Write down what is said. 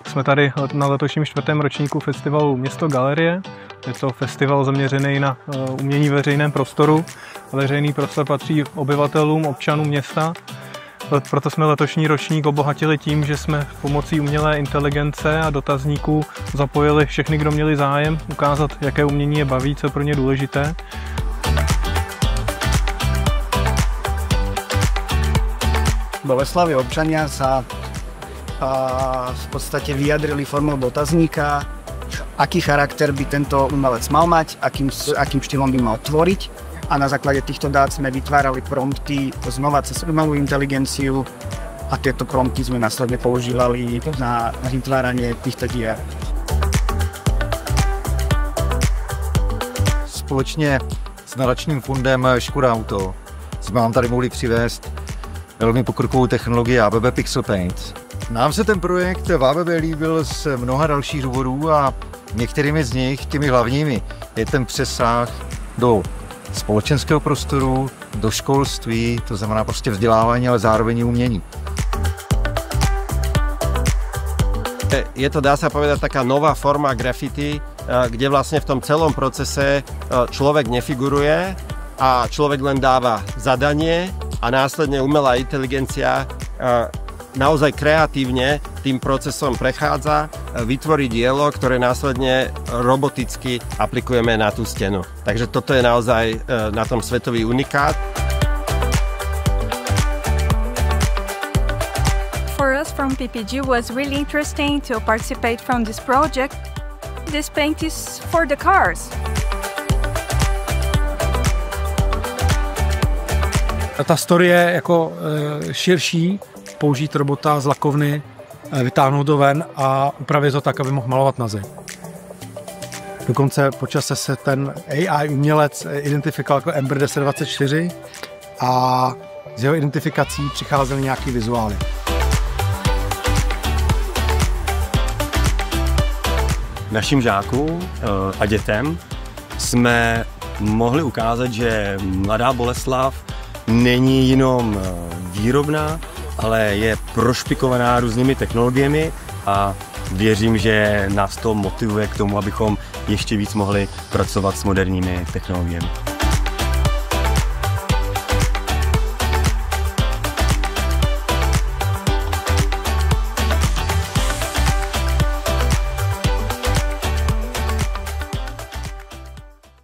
Jsme tady na letošním 4. ročníku festivalu Město Galerie. Je to festival zaměřený na umění v veřejném prostoru. Veřejný prostor patří obyvatelům, občanům města. Proto jsme letošní ročník obohatili tím, že jsme pomocí umělé inteligence a dotazníků zapojili všechny, kdo měli zájem ukázat, jaké umění je baví, co je pro ně důležité. V Boleslavi občania sa v podstate vyjadrili formou dotazníka, aký charakter by tento umelec mal mať, akým štýlom by mal tvoriť. A na základe týchto dát sme vytvárali prompty znova cez umelú inteligenciu a tieto prompty sme následne používali na vytváranie týchto diel. Společně s nadačním fondem Škoda Auto jsme vám tady mohli přivést velmi pokrokovou technologii ABB Pixel Paint. Nám se ten projekt v ABB líbil z mnoha dalších důvodů a některými z nich, těmi hlavními, je ten přesah do společenského prostoru, do školství, to znamená prostě vzdělávání, ale zároveň i umění. Je to, dá sa povedať, taká nová forma graffiti, kde vlastne v tom celom procese človek nefiguruje a človek len dáva zadanie a následne umelá inteligencia naozaj kreatívne tým procesom prechádza, vytvorí dielo, ktoré následne roboticky aplikujeme na tú stenu. Takže toto je naozaj na tom svetový unikát. For us from PPG was really interesting to participate from this project. This paint is for the cars. Ta story je jako širší, použít robota z lakovny, vytáhnout to ven a upravit to tak, aby mohl malovat na zem. Dokonce po čase se ten AI umělec identifikoval jako Ember 1024 a z jeho identifikací přicházely nějaký vizuály. Našim žákům a dětem jsme mohli ukázat, že Mladá Boleslav není jenom výrobná, ale je prošpikovaná různými technologiemi a věřím, že nás to motivuje k tomu, abychom ještě víc mohli pracovat s moderními technologiemi.